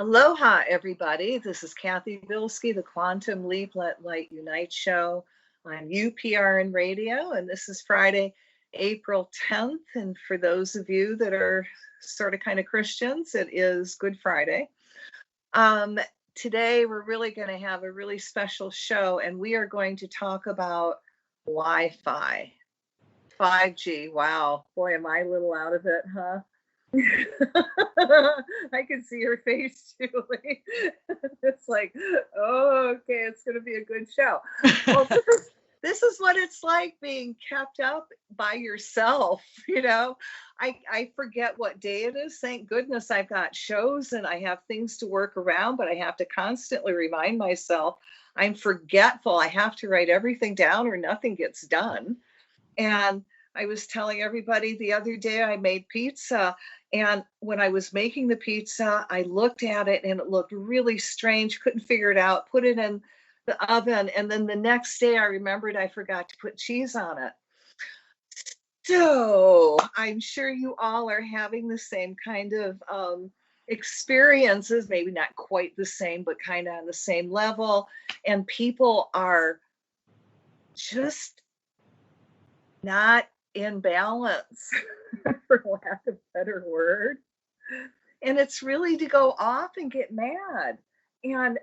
Aloha, everybody. This is Cathy Bilsky, the Quantum Leap Let Light Unite show on UPRN Radio. And this is Friday, April 10th. And for those of you that are sort of kind of Christians, it is Good Friday. Today, we're really going to have a really special show, and we are going to talk about Wi-Fi. 5G. Wow. Boy, am I a little out of it, huh? I can see your face, Julie. It's like, oh, okay, it's going to be a good show. Well, this is what it's like being kept up by yourself. I forget what day it is. Thank goodness I've got shows and I have things to work around, but I have to constantly remind myself I'm forgetful. I have to write everything down or nothing gets done. And I was telling everybody the other day I made pizza, and when I was making the pizza, I looked at it and it looked really strange, couldn't figure it out, put it in the oven, and then the next day I remembered I forgot to put cheese on it. So I'm sure you all are having the same kind of experiences, maybe not quite the same, but kind of on the same level, and people are just not in balance, for lack of a better word. And it's really to go off and get mad and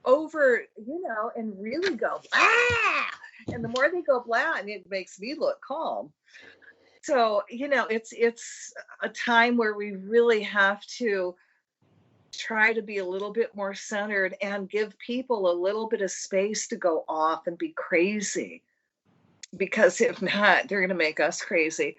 and really go blah. And the more they go blah, and it makes me look calm. So, it's a time where we really have to try to be a little bit more centered and give people a little bit of space to go off and be crazy. Because if not, they're going to make us crazy.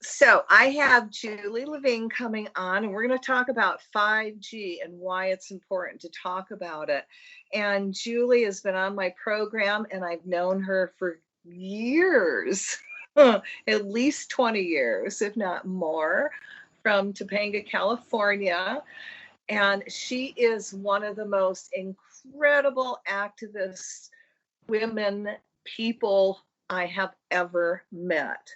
So I have Julie Levine coming on, and we're going to talk about 5G and why it's important to talk about it. And Julie has been on my program, and I've known her for years, at least 20 years, if not more, from Topanga, California. And she is one of the most incredible activist women people I have ever met.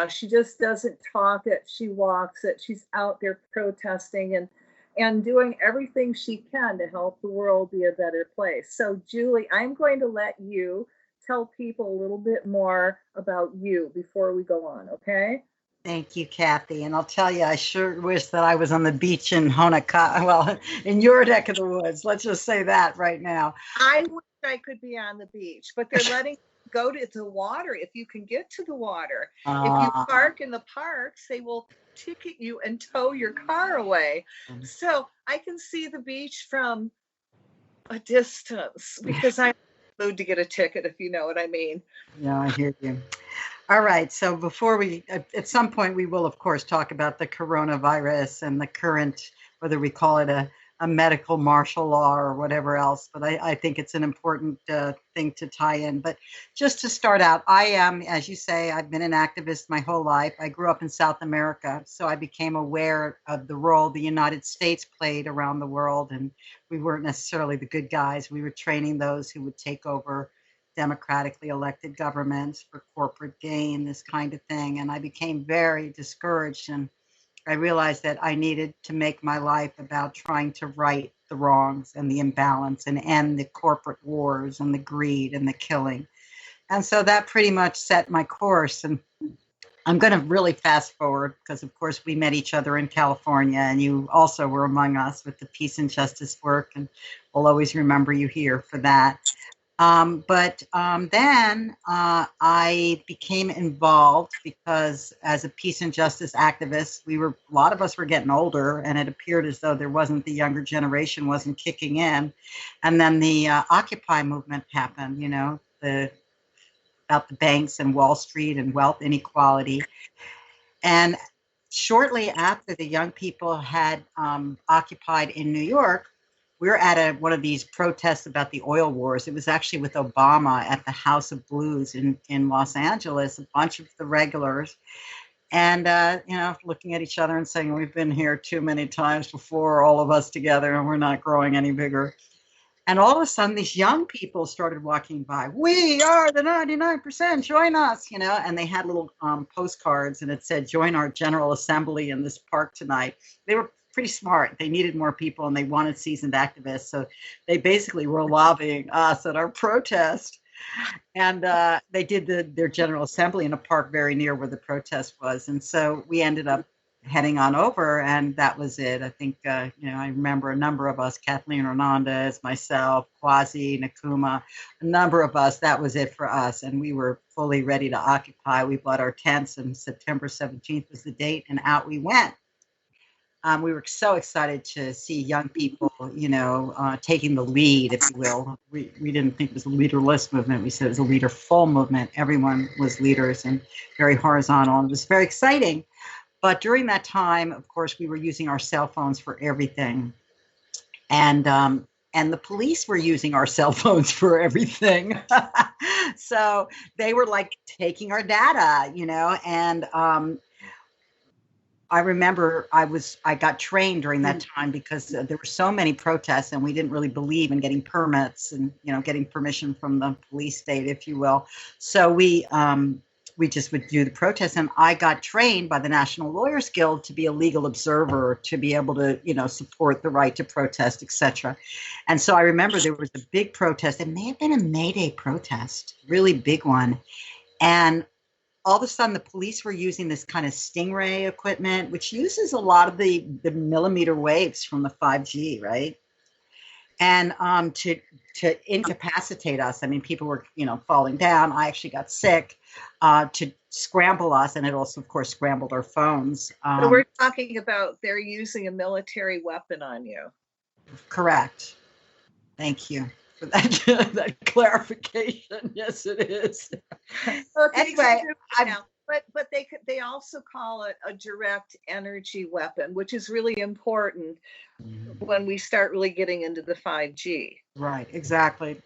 She just doesn't talk it, she walks it. She's out there protesting and doing everything she can to help the world be a better place. So Julie, I'm going to let you tell people a little bit more about you before we go on, okay? Thank you, Cathy. And I'll tell you, I sure wish that I was on the beach in Honoka, well, in your neck of the woods. Let's just say that right now. I wish I could be on the beach, but they're letting go to the water if you can get to the water. If you park in the parks, they will ticket you and tow your car away. So I can see the beach from a distance because I'm moved to get a ticket, if you know what I mean. Yeah, I hear you. All right. So before at some point, we will, of course, talk about the coronavirus and the current, whether we call it a medical martial law or whatever else. But I think it's an important thing to tie in. But just to start out, I am, as you say, I've been an activist my whole life. I grew up in South America, so I became aware of the role the United States played around the world. And we weren't necessarily the good guys. We were training those who would take over democratically elected governments for corporate gain, this kind of thing. And I became very discouraged, and I realized that I needed to make my life about trying to right the wrongs and the imbalance and end the corporate wars and the greed and the killing. And so that pretty much set my course. And I'm going to really fast forward because, of course, we met each other in California, and you also were among us with the peace and justice work, and we'll always remember you here for that. But then I became involved because as a peace and justice activist, a lot of us were getting older, and it appeared as though the younger generation wasn't kicking in. And then the Occupy movement happened, about the banks and Wall Street and wealth inequality. And shortly after the young people had occupied in New York, we were at one of these protests about the oil wars. It was actually with Obama at the House of Blues in Los Angeles, a bunch of the regulars. And, looking at each other and saying, we've been here too many times before, all of us together, and we're not growing any bigger. And all of a sudden, these young people started walking by. We are the 99%, join us, and they had little postcards, and it said, join our General Assembly in this park tonight. They were pretty smart. They needed more people and they wanted seasoned activists. So they basically were lobbying us at our protest. And they did their general assembly in a park very near where the protest was. And so we ended up heading on over, and that was it. I think, I remember a number of us, Kathleen Hernandez, myself, Kwasi, Nakuma, a number of us, that was it for us. And we were fully ready to occupy. We bought our tents, and September 17th was the date, and out we went. We were so excited to see young people, taking the lead, if you will. We didn't think it was a leaderless movement. We said it was a leaderful movement. Everyone was leaders and very horizontal, and it was very exciting. But during that time, of course, we were using our cell phones for everything. And the police were using our cell phones for everything. So they were like taking our data, and I remember I got trained during that time because there were so many protests, and we didn't really believe in getting permits and, getting permission from the police state, if you will. So we just would do the protests, and I got trained by the National Lawyers Guild to be a legal observer, to be able to, support the right to protest, etc. And so I remember there was a big protest. It may have been a May Day protest, really big one. And all of a sudden, the police were using this kind of Stingray equipment, which uses a lot of the millimeter waves from the 5G, right? And to incapacitate us. I mean, people were, falling down. I actually got sick, to scramble us. And it also, of course, scrambled our phones. So we're talking about they're using a military weapon on you. Correct. Thank you for that clarification. Yes, it is. Well, anyway, but they also call it a direct energy weapon, which is really important when we start really getting into the 5G. Right, exactly.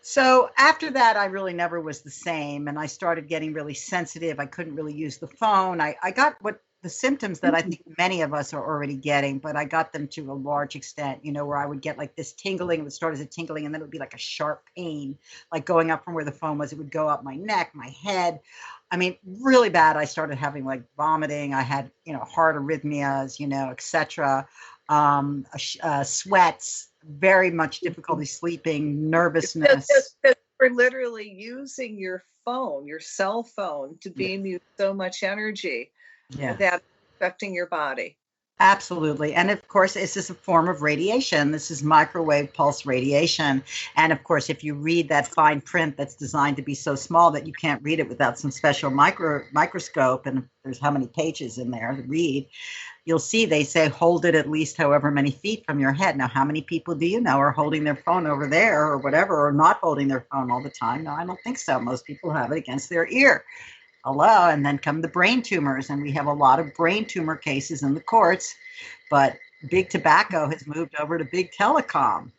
So after that, I really never was the same, and I started getting really sensitive. I couldn't really use the phone. I got the symptoms that I think many of us are already getting, but I got them to a large extent, where I would get like this tingling. It would start as a tingling, and then it would be like a sharp pain, like going up from where the phone was. It would go up my neck, my head. I mean, really bad. I started having like vomiting. I had, heart arrhythmias, etc. Sweats, very much difficulty sleeping, nervousness. We're literally using your phone, your cell phone, to beam you so much energy. Yeah. That's affecting your body. Absolutely. And of course, this is a form of radiation. This is microwave pulse radiation. And of course, if you read that fine print that's designed to be so small that you can't read it without some special microscope, and there's how many pages in there to read, you'll see they say hold it at least however many feet from your head. Now, how many people do you know are holding their phone over there or whatever, or not holding their phone all the time? No, I don't think so. Most people have it against their ear. Hello, and then come the brain tumors, and we have a lot of brain tumor cases in the courts, but big tobacco has moved over to big telecom.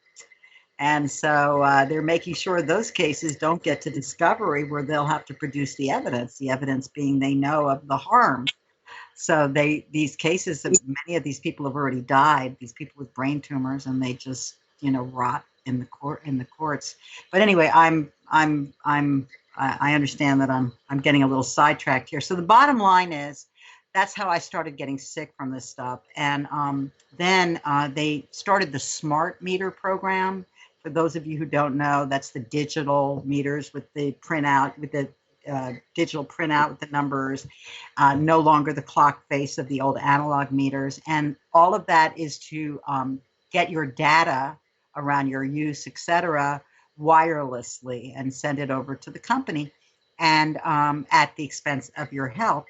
And so they're making sure those cases don't get to discovery where they'll have to produce the evidence being they know of the harm. So these cases, many of these people have already died, these people with brain tumors, and they just, rot in the courts. But anyway, I understand that I'm getting a little sidetracked here. So the bottom line is that's how I started getting sick from this stuff. And then they started the smart meter program. For those of you who don't know, that's the digital meters with the printout, with the digital printout with the numbers, no longer the clock face of the old analog meters. And all of that is to get your data around your use, et cetera, wirelessly and send it over to the company, and at the expense of your health.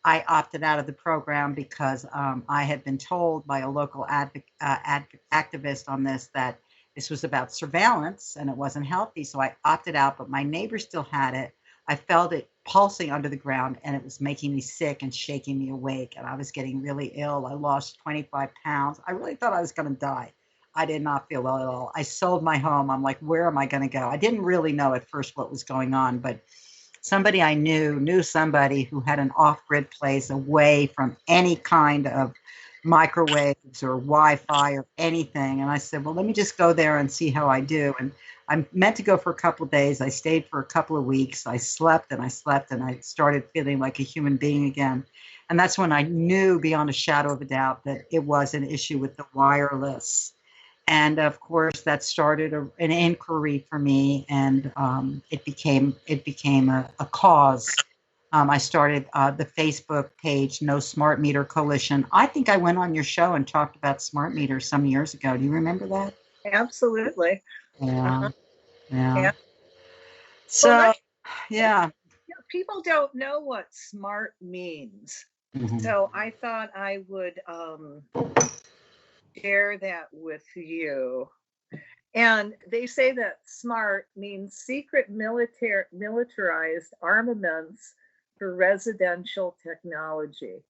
I opted out of the program because I had been told by a local activist on this that this was about surveillance and it wasn't healthy. So I opted out, but my neighbor still had it. I felt it pulsing under the ground, and it was making me sick and shaking me awake, and I was getting really ill. I lost 25 pounds. I really thought I was going to die. I did not feel well at all. I sold my home. I'm like, where am I going to go? I didn't really know at first what was going on, but somebody I knew somebody who had an off-grid place away from any kind of microwaves or Wi-Fi or anything. And I said, well, let me just go there and see how I do. And I meant to go for a couple of days. I stayed for a couple of weeks. I slept and I slept, and I started feeling like a human being again. And that's when I knew beyond a shadow of a doubt that it was an issue with the wireless. And of course, that started an inquiry for me, and it became a cause. I started the Facebook page, No Smart Meter Coalition. I think I went on your show and talked about smart meters some years ago. Do you remember that? Absolutely. Yeah, yeah. Yeah. So, Well, yeah. people don't know what smart means. Mhm. So I thought I would share that with you. And they say that smart means secret militarized armaments for residential technology.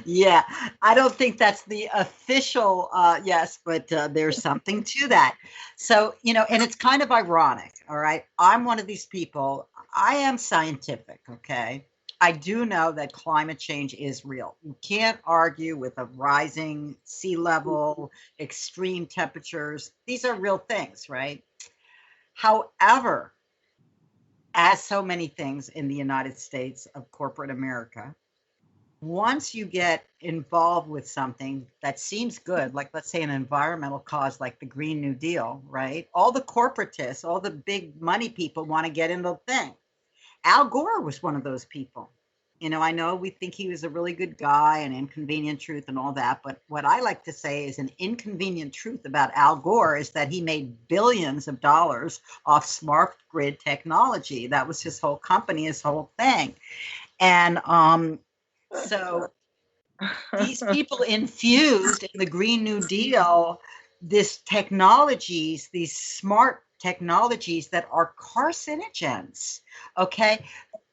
Yeah, I don't think that's the official yes, but there's something to that. So, and it's kind of ironic, all right? I'm one of these people, I am scientific, okay? I do know that climate change is real. You can't argue with a rising sea level, extreme temperatures. These are real things, right? However, as so many things in the United States of corporate America, once you get involved with something that seems good, like let's say an environmental cause like the Green New Deal, right? All the corporatists, all the big money people want to get in the thing. Al Gore was one of those people. I know we think he was a really good guy, an inconvenient truth and all that, but what I like to say is an inconvenient truth about Al Gore is that he made billions of dollars off smart grid technology. That was his whole company, his whole thing. And so these people infused in the Green New Deal these smart technologies that are carcinogens. Okay.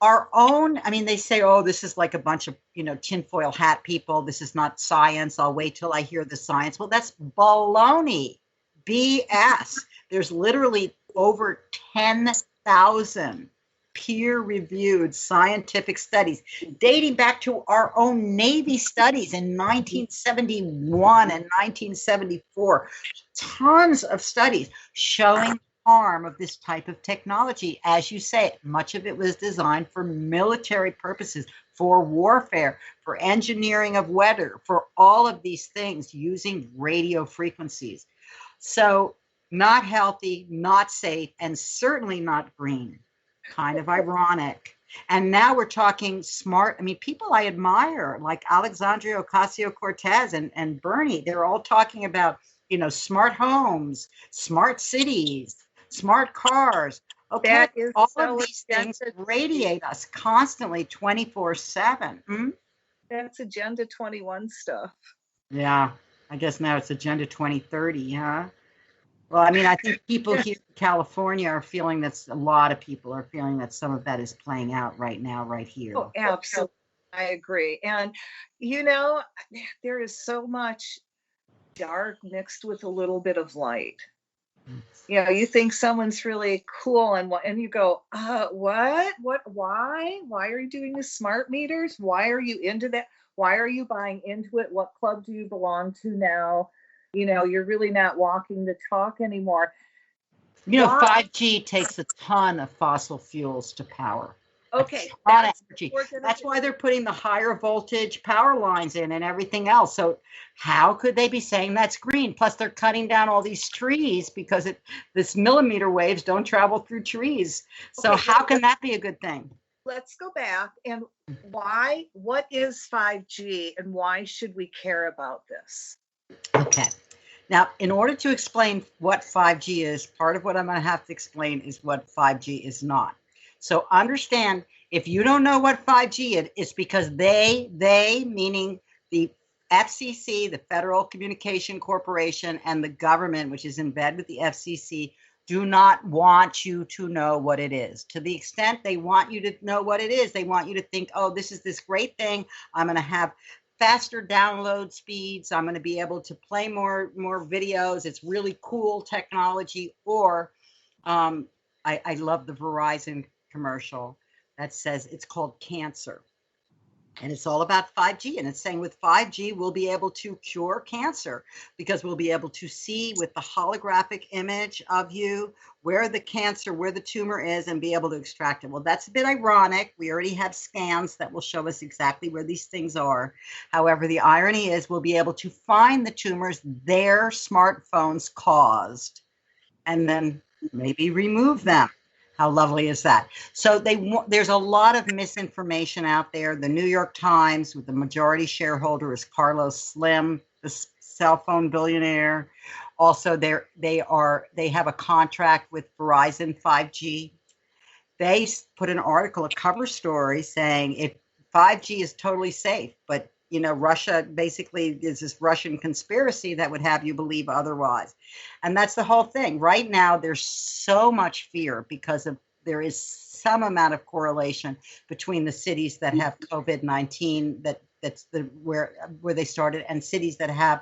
Our own, I mean, they say, oh, this is like a bunch of, tinfoil hat people. This is not science. I'll wait till I hear the science. Well, that's baloney. BS. There's literally over 10,000 peer-reviewed scientific studies dating back to our own Navy studies in 1971 and 1974. Tons of studies showing harm of this type of technology. As you say, much of it was designed for military purposes, for warfare, for engineering of weather, for all of these things using radio frequencies. So not healthy, not safe, and certainly not green. Kind of ironic. And now we're talking smart. I mean, people I admire, like Alexandria Ocasio-Cortez and Bernie, they're all talking about, smart homes, smart cities, smart cars. Okay, That is all so of these things radiate us constantly 24/7. That's Agenda 21 stuff. Yeah, I guess now it's Agenda 2030, huh? Well, I mean, I think people here in California are feeling that a lot of people are feeling that some of that is playing out right now, right here. Oh, absolutely. I agree. And, there is so much dark mixed with a little bit of light. You think someone's really cool and you go, why are you doing the smart meters? Why are you into that? Why are you buying into it? What club do you belong to now? You're really not walking the talk anymore. 5G takes a ton of fossil fuels to power. Okay, that's why they're putting the higher voltage power lines in and everything else. So how could they be saying that's green? Plus they're cutting down all these trees because this millimeter waves don't travel through trees. So how can that be a good thing? Let's go back and what is 5G and why should we care about this? Okay. Now, in order to explain what 5G is, part of what I'm going to have to explain is what 5G is not. So understand, if you don't know what 5G is, it's because they meaning the FCC, the Federal Communication Corporation, and the government, which is in bed with the FCC, do not want you to know what it is. To the extent they want you to know what it is, they want you to think, oh, this is this great thing. I'm going to have faster download speeds. I'm going to be able to play more videos. It's really cool technology. Or I love the Verizon commercial that says it's called cancer. And it's all about 5G. And it's saying with 5G, we'll be able to cure cancer because we'll be able to see with the holographic image of you where the cancer, where the tumor is, and be able to extract it. Well, that's a bit ironic. We already have scans that will show us exactly where these things are. However, the irony is we'll be able to find the tumors their smartphones caused and then maybe remove them. How lovely is that? So there's a lot of misinformation out there. The New York Times, with the majority shareholder is Carlos Slim, the cell phone billionaire. Also, they have a contract with Verizon 5G. They put an article, a cover story, saying 5G is totally safe, but Russia basically is this Russian conspiracy that would have you believe otherwise. And that's the whole thing. Right now, there's so much fear because there is some amount of correlation between the cities that have COVID-19, that's where they started, and cities that have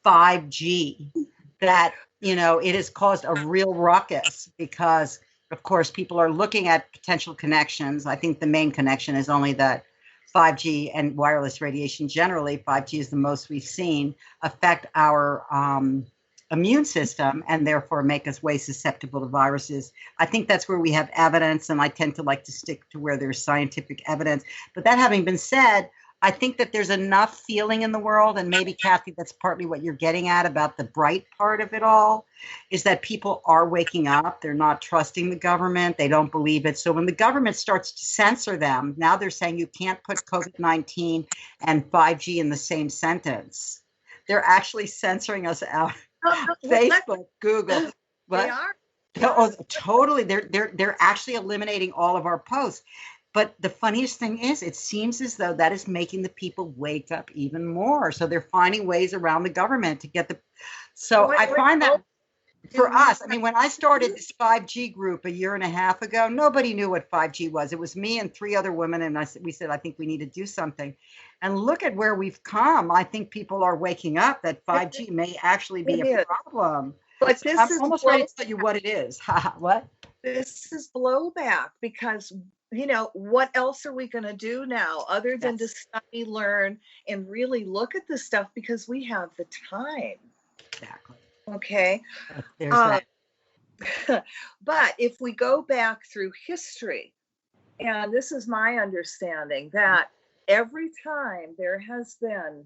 5G, that, it has caused a real ruckus because, of course, people are looking at potential connections. I think the main connection is only that 5G and wireless radiation generally, 5G is the most we've seen, affect our immune system and therefore make us way susceptible to viruses. I think that's where we have evidence, and I tend to like to stick to where there's scientific evidence. But that having been said, I think that there's enough feeling in the world, and maybe, Cathy, that's partly what you're getting at about the bright part of it all, is that people are waking up. They're not trusting the government. They don't believe it. So when the government starts to censor them, now they're saying you can't put COVID-19 and 5G in the same sentence. They're actually censoring us out. Facebook, Google. What? They are. Oh, totally. They're actually eliminating all of our posts. But the funniest thing is, it seems as though that is making the people wake up even more. So they're finding ways around the government to get the. So I find that for us, I mean, when I started this 5G group a year and a half ago, nobody knew what 5G was. It was me and 3 other women, and we said, I think we need to do something. And look at where we've come. I think people are waking up that 5G may actually be a problem. But so I'm almost ready to tell you what it is. What? This is blowback because, what else are we going to do now other than to study, learn, and really look at this stuff because we have the time. Exactly. Okay. There's that. But if we go back through history, and this is my understanding, that every time there has been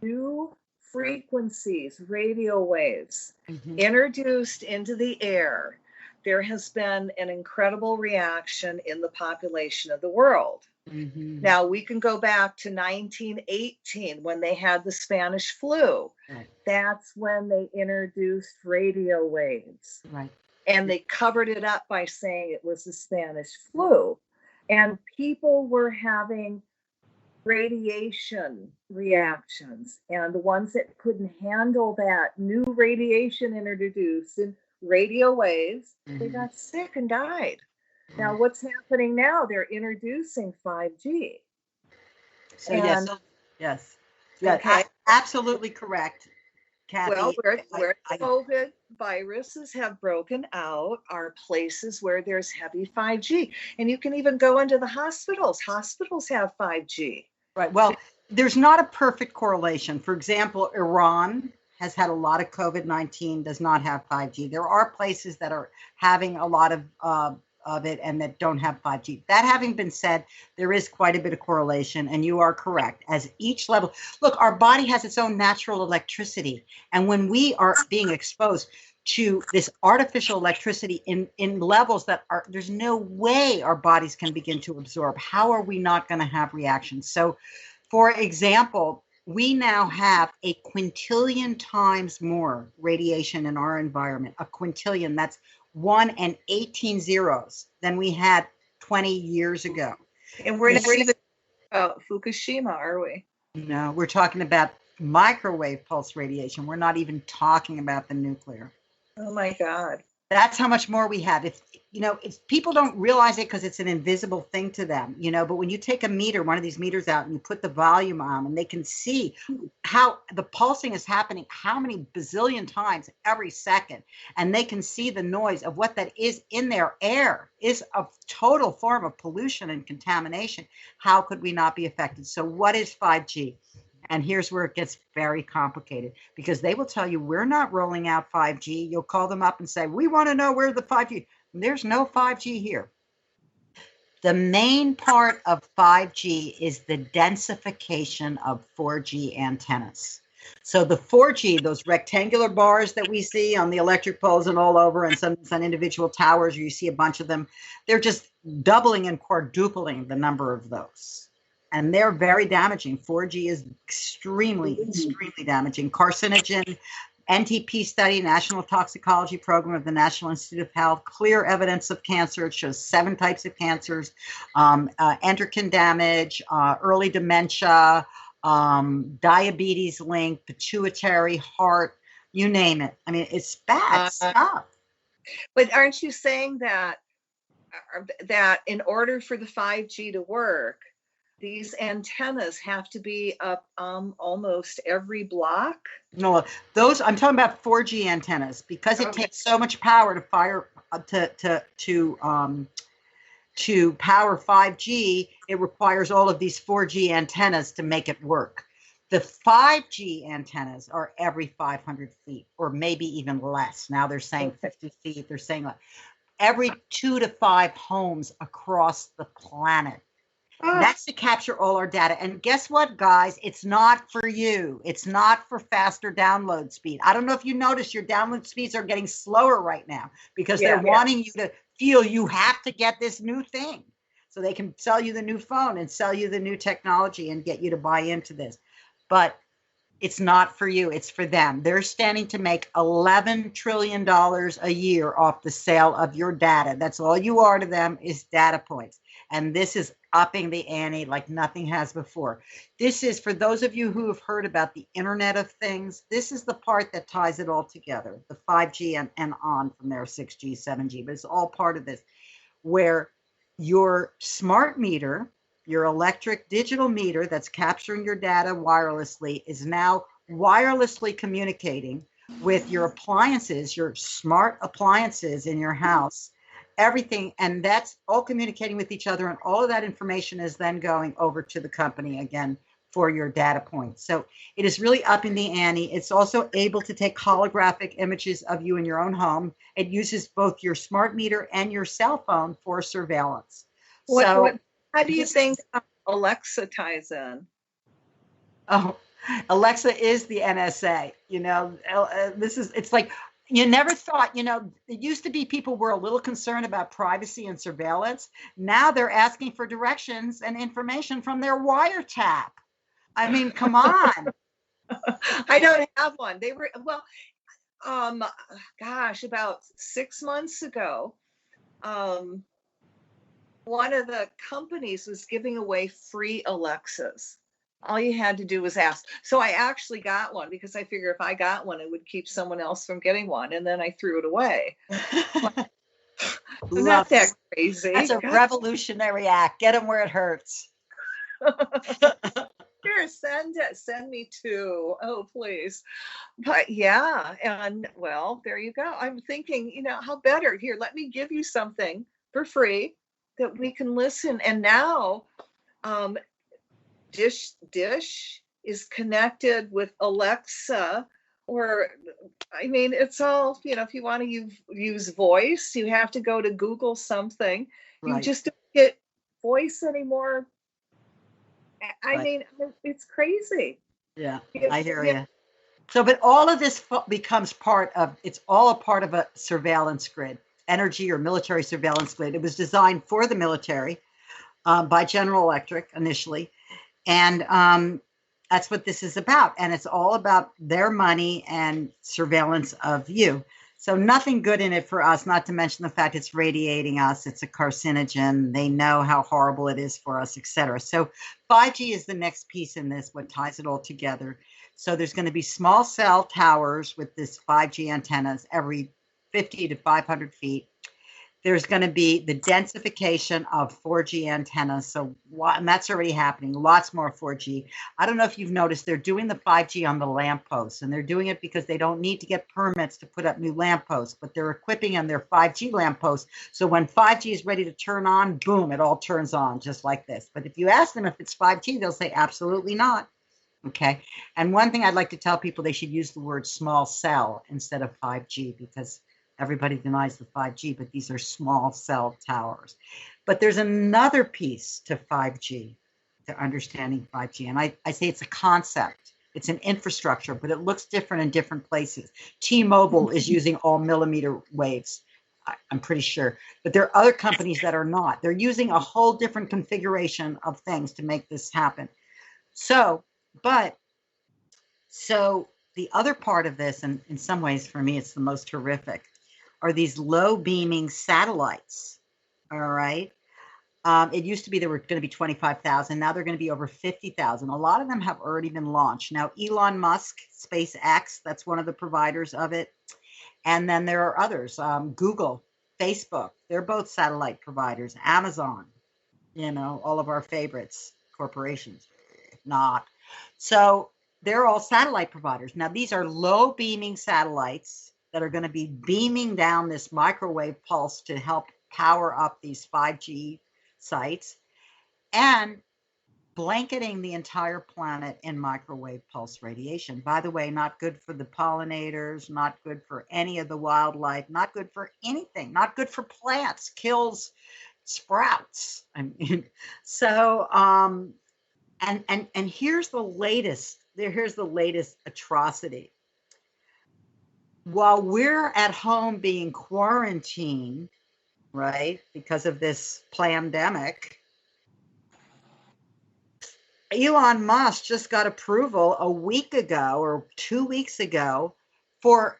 new frequencies, radio waves, introduced into the air, there has been an incredible reaction in the population of the world. Now, we can go back to 1918 when they had the Spanish flu. Right. That's when they introduced radio waves. Right. And they covered it up by saying it was the Spanish flu. And people were having radiation reactions. And the ones that couldn't handle that new radiation introduced in radio waves, they got sick and died. Now, what's happening now? They're introducing 5G. So yes, okay. Absolutely correct, Cathy. Well, where COVID viruses have broken out are places where there's heavy 5G. And you can even go into the hospitals. Hospitals have 5G. Right. Well, there's not a perfect correlation. For example, Iran has had a lot of COVID-19, does not have 5G. There are places that are having a lot of it and that don't have 5G. That having been said, there is quite a bit of correlation, and you are correct. As each level, look, our body has its own natural electricity, and when we are being exposed to this artificial electricity in levels that are, there's no way our bodies can begin to absorb, how are we not going to have reactions? So, for example, we now have a quintillion times more radiation in our environment, a quintillion, that's 1 and 18 zeros than we had 20 years ago. And we're not even about Fukushima, are we? No, we're talking about microwave pulse radiation. We're not even talking about the nuclear. Oh my God. That's how much more we have. If people don't realize it because it's an invisible thing to them, but when you take a meter, one of these meters out, and you put the volume on, and they can see how the pulsing is happening, how many bazillion times every second, and they can see the noise of what that is in their air is a total form of pollution and contamination. How could we not be affected? So what is 5G? And here's where it gets very complicated, because they will tell you, we're not rolling out 5G. You'll call them up and say, we want to know where the 5G. There's no 5G here. The main part of 5G is the densification of 4G antennas. So the 4G, those rectangular bars that we see on the electric poles and all over, and sometimes on individual towers, you see a bunch of them, they're just doubling and quadrupling the number of those. And they're very damaging. 4G is extremely, extremely damaging. Carcinogen, NTP study, National Toxicology Program of the National Institute of Health, clear evidence of cancer. It shows 7 types of cancers, endocrine damage, early dementia, diabetes link, pituitary, heart, you name it. I mean, it's bad stuff. But aren't you saying that in order for the 5G to work, these antennas have to be up almost every block? No, those, I'm talking about 4G antennas, because it takes so much power to fire to power 5G. It requires all of these 4G antennas to make it work. The 5G antennas are every 500 feet, or maybe even less. Now they're saying 50 feet. They're saying every 2 to 5 homes across the planet. That's to capture all our data. And guess what, guys? It's not for you. It's not for faster download speed. I don't know if you notice your download speeds are getting slower right now, because they're wanting you to feel you have to get this new thing so they can sell you the new phone and sell you the new technology and get you to buy into this. But it's not for you. It's for them. They're standing to make $11 trillion a year off the sale of your data. That's all you are to them, is data points. And this is upping the ante like nothing has before. This is, for those of you who have heard about the Internet of Things, this is the part that ties it all together, the 5G and on from there, 6G, 7G, but it's all part of this, where your smart meter, your electric digital meter that's capturing your data wirelessly, is now wirelessly communicating with your appliances, your smart appliances in your house, everything, and that's all communicating with each other, and all of that information is then going over to the company again for your data points. So it is really upping the ante. It's also able to take holographic images of you in your own home. It uses both your smart meter and your cell phone for surveillance. How do you think Alexa ties in? Oh, Alexa is the NSA. It's like, you never thought, it used to be people were a little concerned about privacy and surveillance. Now they're asking for directions and information from their wiretap. I mean, come on. I don't have one. They were, about 6 months ago, one of the companies was giving away free Alexas. All you had to do was ask. So I actually got one, because I figure if I got one, it would keep someone else from getting one. And then I threw it away. Not that crazy. That's a revolutionary act. Get them where it hurts. Here, send me 2. Oh, please. But yeah, and well, there you go. I'm thinking, how better? Here, let me give you something for free that we can listen. And now Dish is connected with Alexa, or I mean, it's all, if you want to use voice, you have to go to Google something. Right. You just don't get voice anymore. I mean, it's crazy. Yeah, I hear you. So, but all of this becomes it's all a part of a surveillance grid, energy or military surveillance grid. It was designed for the military by General Electric initially. And that's what this is about. And it's all about their money and surveillance of you. So nothing good in it for us, not to mention the fact it's radiating us. It's a carcinogen. They know how horrible it is for us, et cetera. So 5G is the next piece in this, what ties it all together. So there's going to be small cell towers with this 5G antennas every 50 to 500 feet. There's going to be the densification of 4G antennas. And that's already happening. Lots more 4G. I don't know if you've noticed, they're doing the 5G on the lampposts, and they're doing it because they don't need to get permits to put up new lampposts, but they're equipping them their 5G lampposts. So when 5G is ready to turn on, boom, it all turns on just like this. But if you ask them if it's 5G, they'll say absolutely not. Okay. And one thing I'd like to tell people, they should use the word small cell instead of 5G, because everybody denies the 5G, but these are small cell towers. But there's another piece to 5G, to understanding 5G. And I say it's a concept. It's an infrastructure, but it looks different in different places. T-Mobile is using all millimeter waves, I'm pretty sure. But there are other companies that are not. They're using a whole different configuration of things to make this happen. So the other part of this, and in some ways for me it's the most horrific, are these low beaming satellites. All right. It used to be there were going to be 25,000. Now they're going to be over 50,000. A lot of them have already been launched. Now, Elon Musk, SpaceX, that's one of the providers of it. And then there are others, Google, Facebook, they're both satellite providers, Amazon, all of our favorites, corporations, not. So they're all satellite providers. Now, these are low beaming satellites that are going to be beaming down this microwave pulse to help power up these 5G sites and blanketing the entire planet in microwave pulse radiation. By the way, not good for the pollinators, not good for any of the wildlife, not good for anything, not good for plants, kills sprouts. I mean, so, and here's the latest atrocity. While we're at home being quarantined, right, because of this pandemic, Elon Musk just got approval a week ago or 2 weeks ago for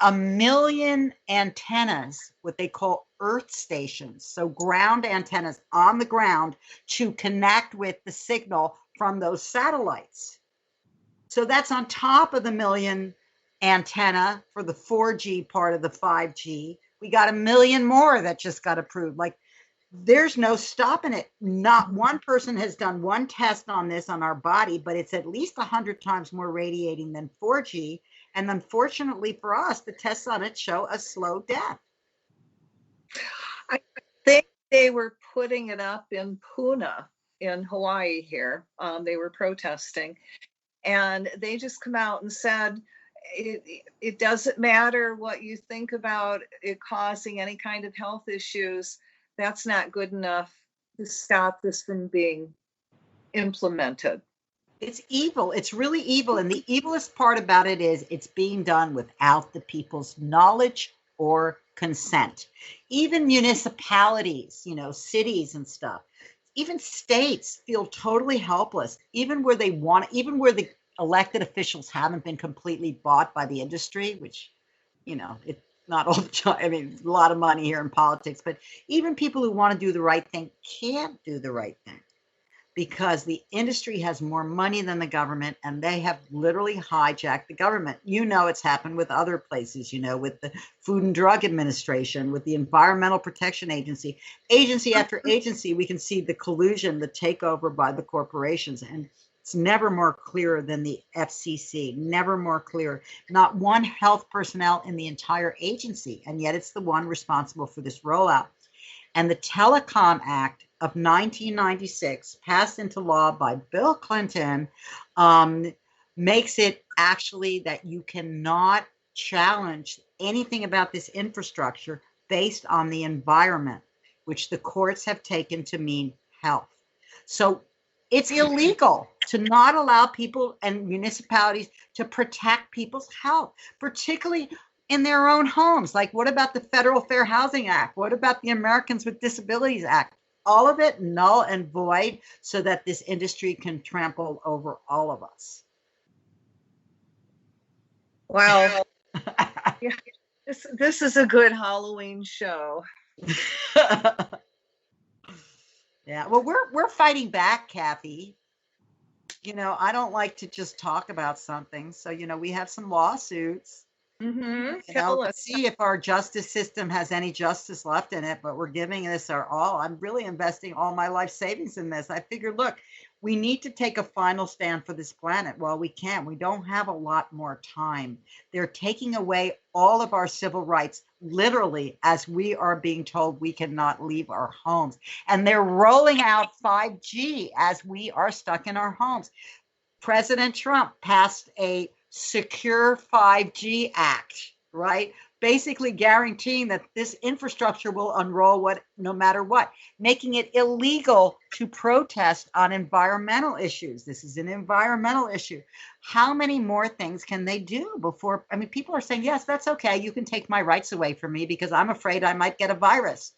a million antennas, what they call earth stations. So ground antennas on the ground to connect with the signal from those satellites. So that's on top of the million antenna for the 4G part of the 5G. We got a million more that just got approved. Like, there's no stopping it. Not one person has done one test on this on our body, but it's at least 100 times more radiating than 4G. And unfortunately for us, the tests on it show a slow death. I think they were putting it up in Puna in Hawaii here. They were protesting, and they just come out and said, it doesn't matter what you think about it causing any kind of health issues. That's not good enough to stop this from being implemented. It's evil. It's really evil. And the evilest part about it is it's being done without the people's knowledge or consent. Even municipalities, cities and stuff, even states feel totally helpless, even where the elected officials haven't been completely bought by the industry, which, it's not all the time. I mean, a lot of money here in politics, but even people who want to do the right thing can't do the right thing because the industry has more money than the government, and they have literally hijacked the government. It's happened with other places, with the Food and Drug Administration, with the Environmental Protection Agency, agency after agency. We can see the collusion, the takeover by the corporations, and it's never more clear than the FCC, never more clear. Not one health personnel in the entire agency, and yet it's the one responsible for this rollout. And the Telecom Act of 1996, passed into law by Bill Clinton, makes it actually that you cannot challenge anything about this infrastructure based on the environment, which the courts have taken to mean health. So it's illegal to not allow people and municipalities to protect people's health, particularly in their own homes. Like, what about the Federal Fair Housing Act? What about the Americans with Disabilities Act? All of it null and void so that this industry can trample over all of us. Wow. Yeah, this is a good Halloween show. Yeah, well, we're fighting back, Cathy. I don't like to just talk about something. So, we have some lawsuits. Tell To us. see if our justice system has any justice left in it, but we're giving this our all. I'm really investing all my life savings in this. I figured, look, we need to take a final stand for this planet while we can. We don't have a lot more time. They're taking away all of our civil rights, literally, as we are being told we cannot leave our homes. And they're rolling out 5G as we are stuck in our homes. President Trump passed a Secure 5G Act, right? Basically guaranteeing that this infrastructure will unroll no matter what, making it illegal to protest on environmental issues. This is an environmental issue. How many more things can they do before? I mean, people are saying, yes, that's okay. You can take my rights away from me because I'm afraid I might get a virus.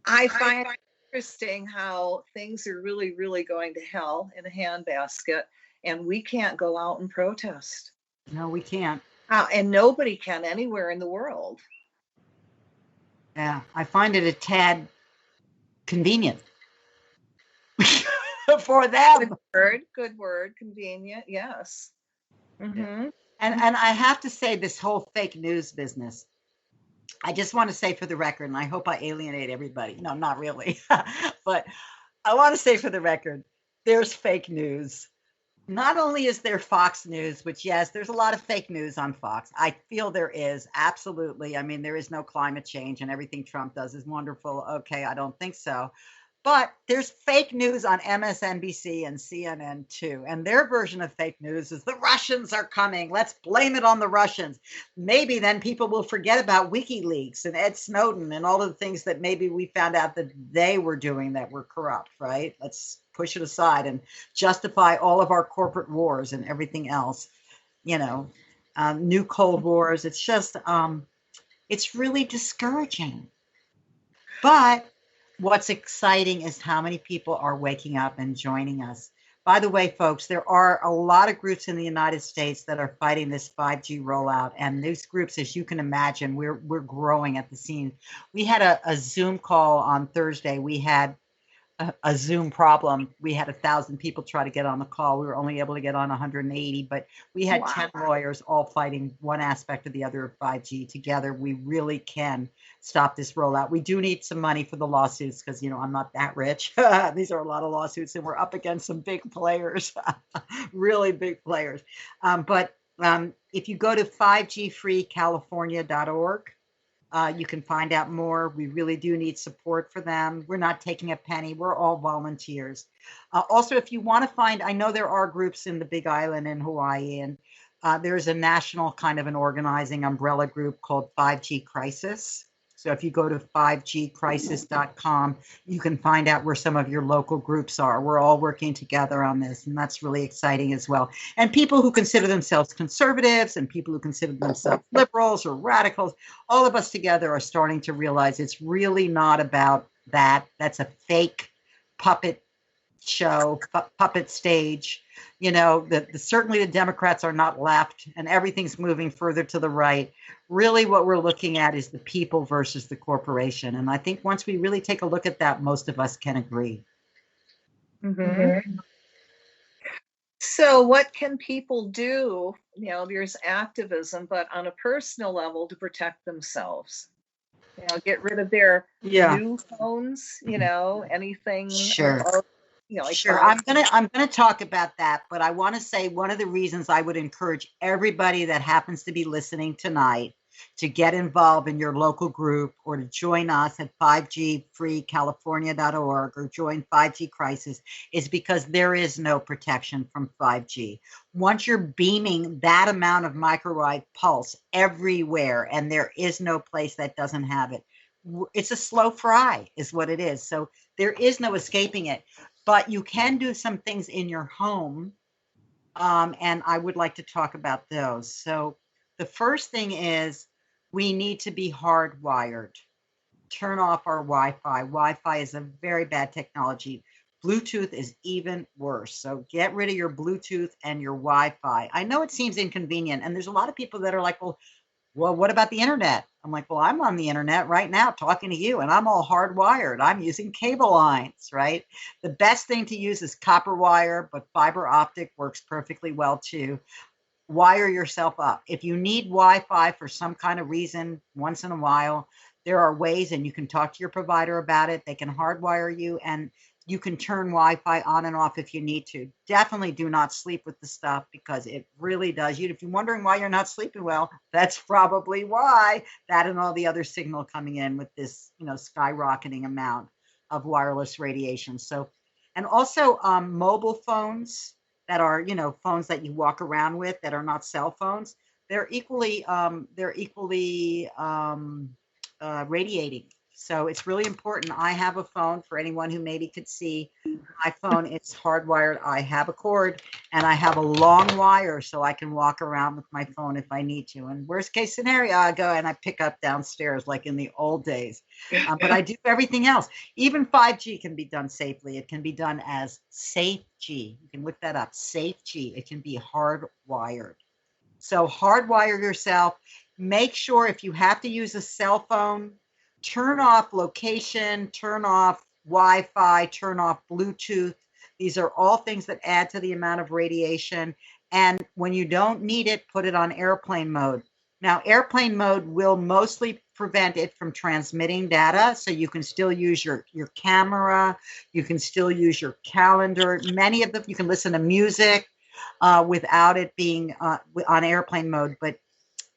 I find it interesting how things are really, really going to hell in a handbasket, and we can't go out and protest. No, we can't. And nobody can anywhere in the world. Yeah, I find it a tad convenient for them. Good word, convenient, yes. And I have to say, this whole fake news business, I just want to say for the record, and I hope I alienate everybody. No, not really. But I want to say for the record, there's fake news. Not only is there Fox News, which, yes, there's a lot of fake news on Fox. I feel there is, absolutely. I mean, there is no climate change and everything Trump does is wonderful. Okay, I don't think so. But there's fake news on MSNBC and CNN too. And their version of fake news is the Russians are coming. Let's blame it on the Russians. Maybe then people will forget about WikiLeaks and Ed Snowden and all of the things that maybe we found out that they were doing that were corrupt, right? Let's push it aside and justify all of our corporate wars and everything else, new Cold Wars. It's just, it's really discouraging. But what's exciting is how many people are waking up and joining us. By the way, folks, there are a lot of groups in the United States that are fighting this 5G rollout. And these groups, as you can imagine, we're growing at the scene. We had a Zoom call on Thursday. We had a Zoom problem. We had 1,000 people try to get on the call. We were only able to get on 180, but we had 10 lawyers all fighting one aspect or the other of 5G together. We really can stop this rollout. We do need some money for the lawsuits because, I'm not that rich. These are a lot of lawsuits and we're up against some big players, really big players. But if you go to 5gfreecalifornia.org, you can find out more. We really do need support for them. We're not taking a penny. We're all volunteers. Also, if you want to find, I know there are groups in the Big Island in Hawaii, and there's a national kind of an organizing umbrella group called 5G Crisis. So if you go to 5gcrisis.com, you can find out where some of your local groups are. We're all working together on this, and that's really exciting as well. And people who consider themselves conservatives and people who consider themselves liberals or radicals, all of us together are starting to realize it's really not about that. That's a fake puppet show, puppet stage. Certainly the Democrats are not left and everything's moving further to the right. Really what we're looking at is the people versus the corporation. And I think once we really take a look at that, most of us can agree. So what can people do? There's activism, but on a personal level to protect themselves. Get rid of their new phones, anything. Sure. Sure. I'm gonna talk about that, but I want to say one of the reasons I would encourage everybody that happens to be listening tonight to get involved in your local group or to join us at 5gfreecalifornia.org or join 5G Crisis is because there is no protection from 5G. Once you're beaming that amount of microwave pulse everywhere and there is no place that doesn't have it, it's a slow fry is what it is. So there is no escaping it. But you can do some things in your home, and I would like to talk about those. So the first thing is we need to be hardwired. Turn off our Wi-Fi. Wi-Fi is a very bad technology. Bluetooth is even worse. So get rid of your Bluetooth and your Wi-Fi. I know it seems inconvenient, and there's a lot of people that are like, well, what about the internet? I'm like, well, I'm on the internet right now talking to you and I'm all hardwired. I'm using cable lines, right? The best thing to use is copper wire, but fiber optic works perfectly well too. wire yourself up. If you need Wi-Fi for some kind of reason, once in a while, there are ways, and you can talk to your provider about it. They can hardwire you, and you can turn Wi-Fi on and off if you need to. Definitely do not sleep with the stuff, because it really does. If you're wondering why you're not sleeping well, that's probably why. That and all the other signal coming in with this, skyrocketing amount of wireless radiation. So, and also mobile phones that are, phones that you walk around with that are not cell phones. They're equally radiating. So it's really important. I have a phone, for anyone who maybe could see my phone. It's hardwired. I have a cord, and I have a long wire so I can walk around with my phone if I need to. And worst case scenario, I go and I pick up downstairs like in the old days. But I do everything else. Even 5G can be done safely. It can be done as Safe G. You can look that up, Safe G. It can be hardwired. So hardwire yourself. Make sure, if you have to use a cell phone, turn off location, turn off Wi-Fi, turn off Bluetooth. These are all things that add to the amount of radiation. And when you don't need it, put it on airplane mode. Now, airplane mode will mostly prevent it from transmitting data. So you can still use your camera. You can still use your calendar. Many of them, you can listen to music without it being on airplane mode. But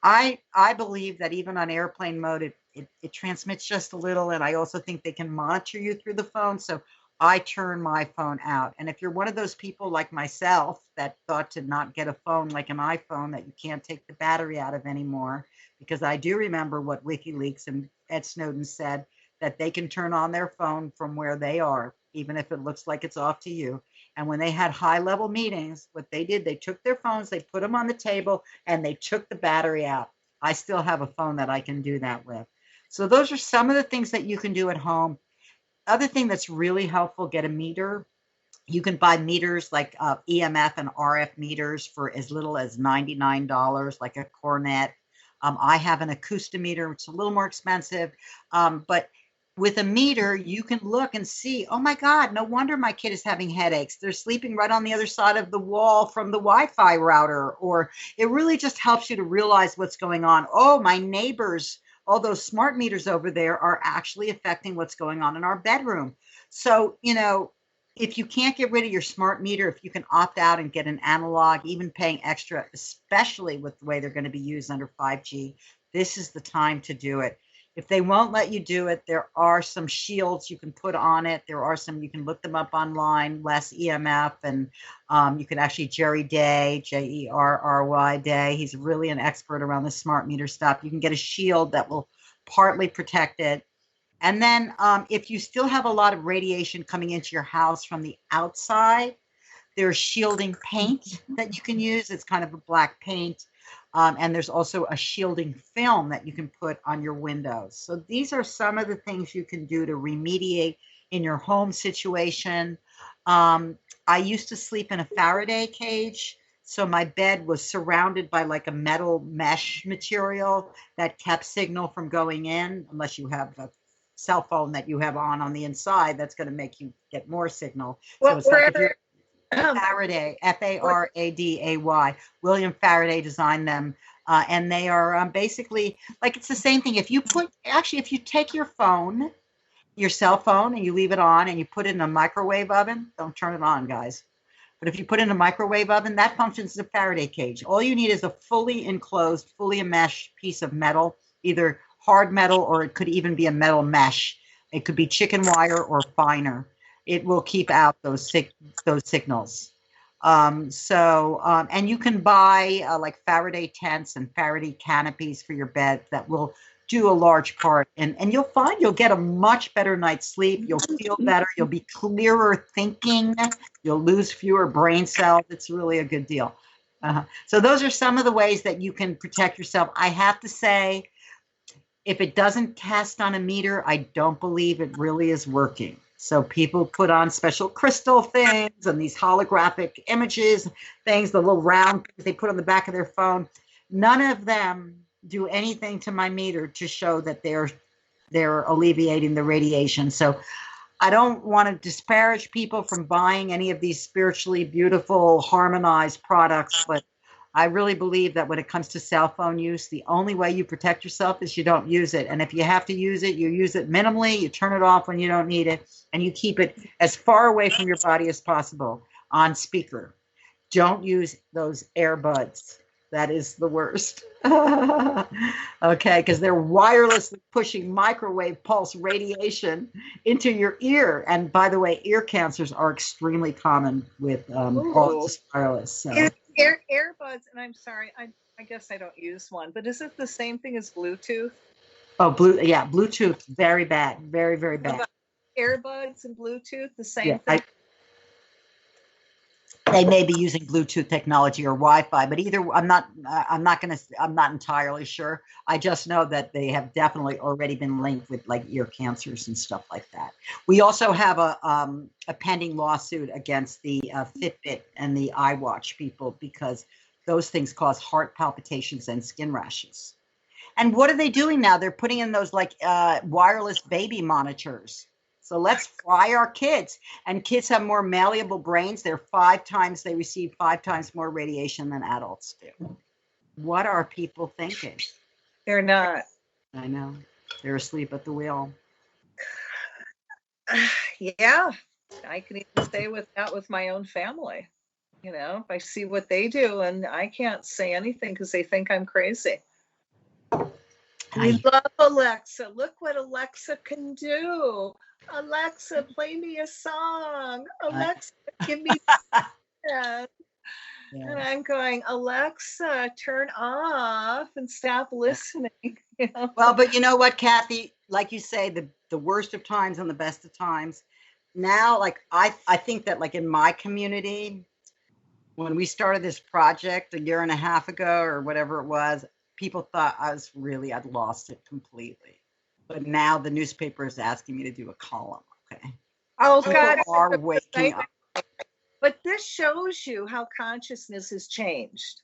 I believe that even on airplane mode, it transmits just a little. And I also think they can monitor you through the phone. So I turn my phone out. And if you're one of those people like myself that thought to not get a phone like an iPhone that you can't take the battery out of anymore, because I do remember what WikiLeaks and Ed Snowden said, that they can turn on their phone from where they are, even if it looks like it's off to you. And when they had high-level meetings, what they did, they took their phones, they put them on the table, and they took the battery out. I still have a phone that I can do that with. So those are some of the things that you can do at home. Other thing that's really helpful, get a meter. You can buy meters like EMF and RF meters for as little as $99, like a Cornet. I have an acoustimeter, which is a little more expensive, but with a meter, you can look and see, oh my God, no wonder my kid is having headaches. They're sleeping right on the other side of the wall from the Wi-Fi router. Or it really just helps you to realize what's going on. Oh, my neighbors, all those smart meters over there are actually affecting what's going on in our bedroom. So, if you can't get rid of your smart meter, if you can opt out and get an analog, even paying extra, especially with the way they're going to be used under 5G, this is the time to do it. If they won't let you do it, there are some shields you can put on it. There are some, you can look them up online, less EMF, and you can actually, Jerry Day, Jerry Day, he's really an expert around the smart meter stuff. You can get a shield that will partly protect it. And then if you still have a lot of radiation coming into your house from the outside, there's shielding paint that you can use. It's kind of a black paint. And there's also a shielding film that you can put on your windows. So these are some of the things you can do to remediate in your home situation. I used to sleep in a Faraday cage. So my bed was surrounded by like a metal mesh material that kept signal from going in, unless you have a cell phone that you have on the inside, that's going to make you get more signal. So it's like if you're Faraday, Faraday. William Faraday designed them. And they are basically like, it's the same thing. If you take your phone, your cell phone, and you leave it on and you put it in a microwave oven, don't turn it on, guys. But if you put it in a microwave oven, that functions as a Faraday cage. All you need is a fully enclosed, fully enmeshed piece of metal, either hard metal, or it could even be a metal mesh. It could be chicken wire or finer. It will keep out those signals. And you can buy like Faraday tents and Faraday canopies for your bed that will do a large part. And you'll find you'll get a much better night's sleep. You'll feel better. You'll be clearer thinking. You'll lose fewer brain cells. It's really a good deal. So those are some of the ways that you can protect yourself. I have to say, if it doesn't test on a meter, I don't believe it really is working. So people put on special crystal things and these holographic images, things, the little round things they put on the back of their phone. None of them do anything to my meter to show that they're alleviating the radiation. So I don't want to disparage people from buying any of these spiritually beautiful, harmonized products, but I really believe that when it comes to cell phone use, the only way you protect yourself is you don't use it. And if you have to use it, you use it minimally, you turn it off when you don't need it, and you keep it as far away from your body as possible on speaker. Don't use those earbuds. That is the worst. Okay, because they're wirelessly pushing microwave pulse radiation into your ear. And by the way, ear cancers are extremely common with all this wireless. So. Earbuds, and I'm sorry, I guess I don't use one, but is it the same thing as Bluetooth? Oh, Bluetooth, very bad, very, very bad. About earbuds and Bluetooth, the same thing? They may be using Bluetooth technology or Wi-Fi, but either I'm not entirely sure. I just know that they have definitely already been linked with like ear cancers and stuff like that. We also have a pending lawsuit against the Fitbit and the iWatch people because those things cause heart palpitations and skin rashes. And what are they doing now? They're putting in those like wireless baby monitors. So let's fry our kids. And kids have more malleable brains. They receive 5 times more radiation than adults do. What are people thinking? They're not. I know. They're asleep at the wheel. Yeah, I can even say with my own family. You know, I see what they do and I can't say anything because they think I'm crazy. We love Alexa. Look what Alexa can do. Alexa, play me a song. Alexa, give me that. And I'm going, Alexa, turn off and stop listening. You know? Well, but you know what, Cathy? Like you say, the worst of times and the best of times. Now, like I think that like in my community, when we started this project a year and a half ago or whatever it was, people thought I'd lost it completely. But now the newspaper is asking me to do a column. Okay. Oh, people God. are waking up. But this shows you how consciousness has changed.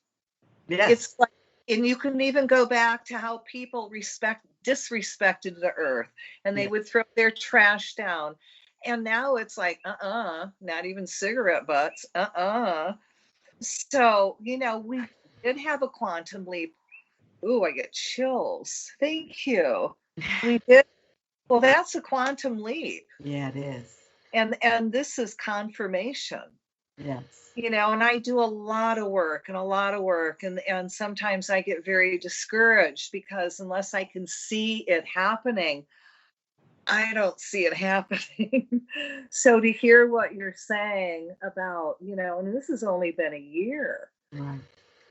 Yes. It's like, and you can even go back to how people disrespected the earth and they would throw their trash down. And now it's like, not even cigarette butts. So, you know, we did have a quantum leap. Ooh, I get chills. Thank you. We did. Well, that's a quantum leap. Yeah, it is. And this is confirmation. Yes. You know, and I do a lot of work and sometimes I get very discouraged because unless I can see it happening, I don't see it happening. So to hear what you're saying about, you know, and this has only been a year. Right.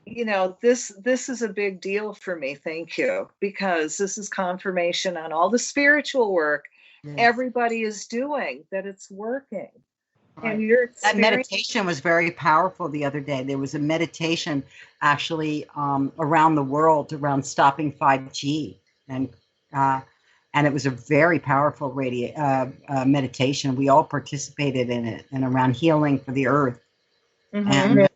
You know, this is a big deal for me. Thank you, because this is confirmation on all the spiritual work everybody is doing that it's working. Right. And that meditation was very powerful the other day. There was a meditation actually around the world around stopping 5G, and it was a very powerful meditation. We all participated in it, and around healing for the earth. And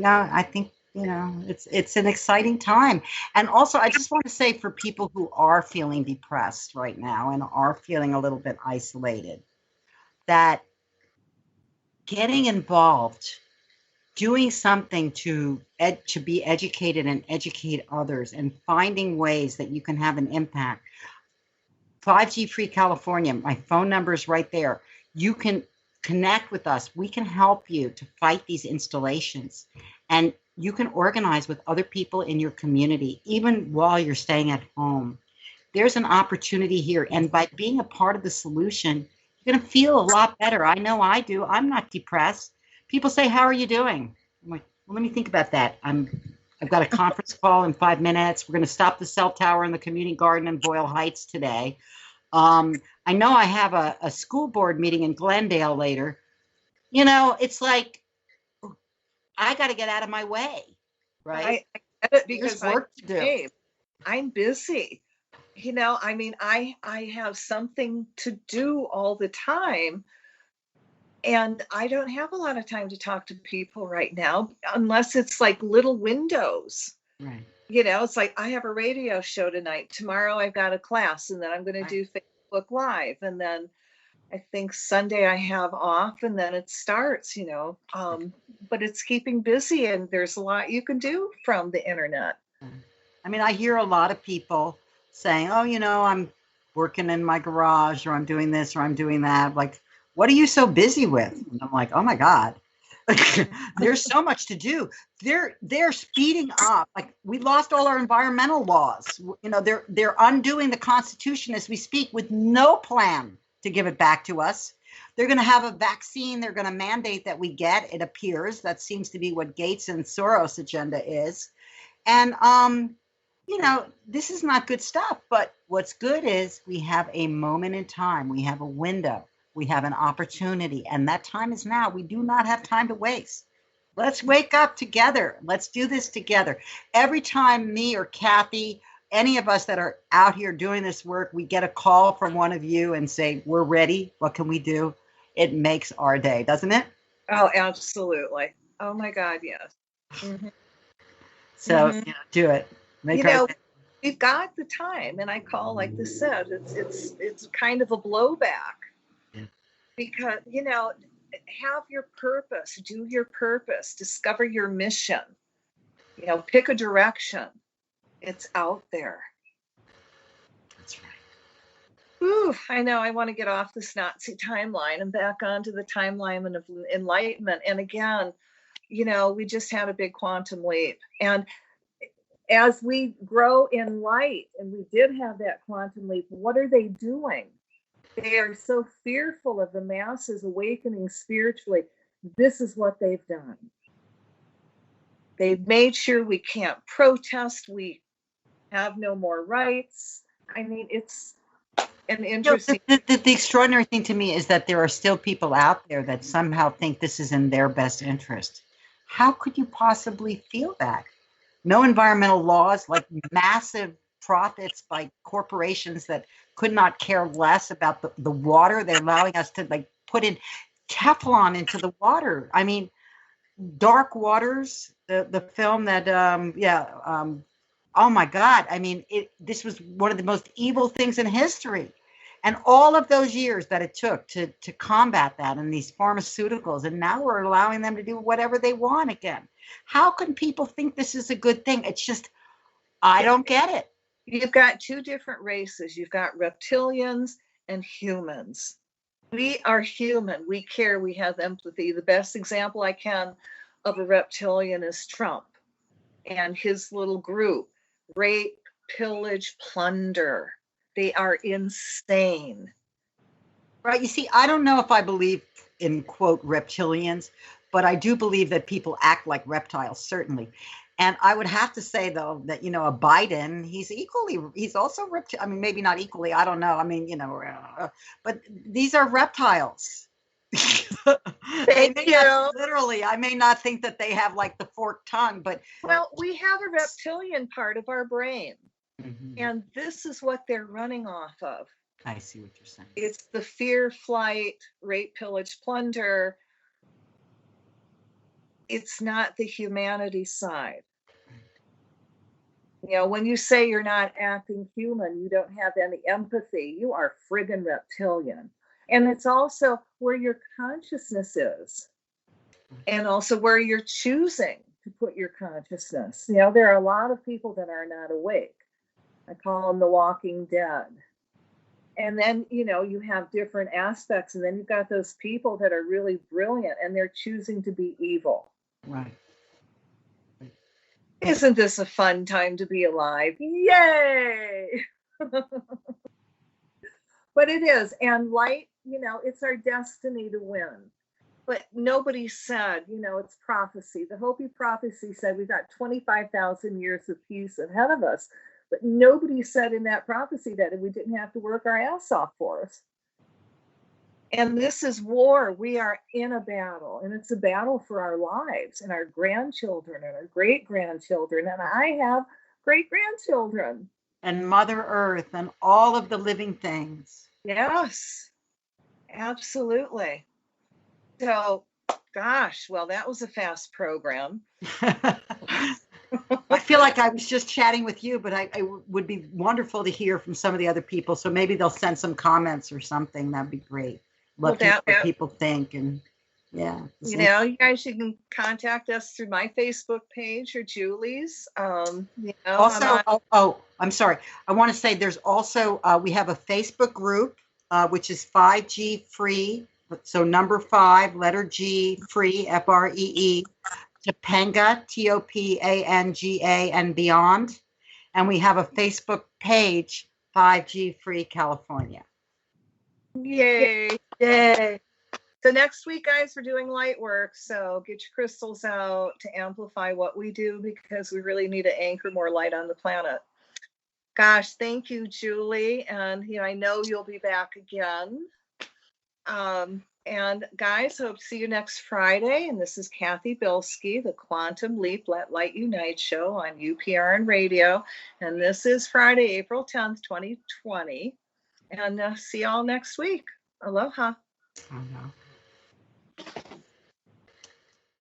I think, you know, it's an exciting time. And also, I just want to say for people who are feeling depressed right now and are feeling a little bit isolated, that getting involved, doing something to be educated and educate others, and finding ways that you can have an impact. 5G Free California, my phone number is right there. You can connect with us. We can help you to fight these installations. And you can organize with other people in your community, even while you're staying at home. There's an opportunity here. And by being a part of the solution, you're going to feel a lot better. I know I do. I'm not depressed. People say, how are you doing? I'm like, well, let me think about that. I've got a conference call in 5 minutes. We're going to stop the cell tower in the community garden in Boyle Heights today. I know I have a school board meeting in Glendale later. You know, it's like, I got to get out of my way, right? I get it because there's work to do. I'm busy. You know, I mean, I have something to do all the time. And I don't have a lot of time to talk to people right now, unless it's like little windows. Right. You know, it's like I have a radio show tonight. Tomorrow I've got a class, and then I'm going to do Facebook Live. And I think Sunday I have off, and then it starts, but it's keeping busy, and there's a lot you can do from the internet. I mean, I hear a lot of people saying, oh, I'm working in my garage, or I'm doing this, or I'm doing that. Like, what are you so busy with? And I'm like, oh my God, there's so much to do. They're speeding up. Like, we lost all our environmental laws. They're undoing the Constitution as we speak with no plan to give it back to us. They're going to have a vaccine. They're going to mandate that we get, it appears. That seems to be what Gates and Soros' agenda is. And, this is not good stuff. But what's good is we have a moment in time. We have a window. We have an opportunity. And that time is now. We do not have time to waste. Let's wake up together. Let's do this together. Every time me or Cathy, any of us that are out here doing this work, we get a call from one of you and say, we're ready. What can we do? It makes our day, doesn't it? Oh, absolutely. Oh my God, yes. Mm-hmm. So do it. We've got the time, and I call, like this said, it's kind of a blowback, because have your purpose, do your purpose, discover your mission, pick a direction. It's out there. That's right. Ooh, I know. I want to get off this Nazi timeline and back onto the timeline of enlightenment. And again, we just had a big quantum leap. And as we grow in light, and we did have that quantum leap, what are they doing? They are so fearful of the masses awakening spiritually. This is what they've done. They've made sure we can't protest. We have no more rights. I mean, it's an interesting... The extraordinary thing to me is that there are still people out there that somehow think this is in their best interest. How could you possibly feel that? No environmental laws, like massive profits by corporations that could not care less about the water. They're allowing us to put in Teflon into the water. I mean, Dark Waters, the film that, oh my God. I mean, this was one of the most evil things in history. And all of those years that it took to combat that, and these pharmaceuticals, and now we're allowing them to do whatever they want again. How can people think this is a good thing? It's just, I don't get it. You've got two different races. You've got reptilians and humans. We are human. We care. We have empathy. The best example I can of a reptilian is Trump and his little group. Rape, pillage, plunder. They are insane. Right. You see, I don't know if I believe in, quote, reptilians, but I do believe that people act like reptiles, certainly. And I would have to say, though, that, a Biden, he's also reptile. I mean, maybe not equally. I don't know. I mean, but these are reptiles. Thank you. Literally, I may not think that they have the forked tongue, but. Well, we have a reptilian part of our brain. Mm-hmm. And this is what they're running off of. I see what you're saying. It's the fear, flight, rape, pillage, plunder. It's not the humanity side. When you say you're not acting human, you don't have any empathy, you are friggin' reptilian. And it's also where your consciousness is, and also where you're choosing to put your consciousness. There are a lot of people that are not awake. I call them the walking dead. And then, you have different aspects, and then you've got those people that are really brilliant, and they're choosing to be evil. Right. Isn't this a fun time to be alive? Yay! But it is. And light, it's our destiny to win. But nobody said, it's prophecy. The Hopi prophecy said we've got 25,000 years of peace ahead of us. But nobody said in that prophecy that we didn't have to work our ass off for us. And this is war. We are in a battle, and it's a battle for our lives and our grandchildren and our great-grandchildren. And I have great-grandchildren. And Mother Earth and all of the living things. Yes, absolutely. So, gosh, well, that was a fast program. I feel like I was just chatting with you, but it would be wonderful to hear from some of the other people. So maybe they'll send some comments or something. That'd be great. love to hear that what people think. And yeah, you know, you guys, you can contact us through my Facebook page or Julie's. You know, also, I'm sorry. I want to say there's also, we have a Facebook group, which is 5G free. So number 5, letter G, free, FREE, Topanga, TOPANGA, and beyond. And we have a Facebook page, 5G Free California. Yay. Yay. So next week, guys, we're doing light work. So get your crystals out to amplify what we do, because we really need to anchor more light on the planet. Gosh, thank you, Julie. And, you know, I know you'll be back again. And guys, hope to see you next Friday. And this is Cathy Bilsky, the Quantum Leap Let Light Unite show on UPRN Radio. And this is Friday, April 10th, 2020. And see y'all next week. Aloha. Oh, no.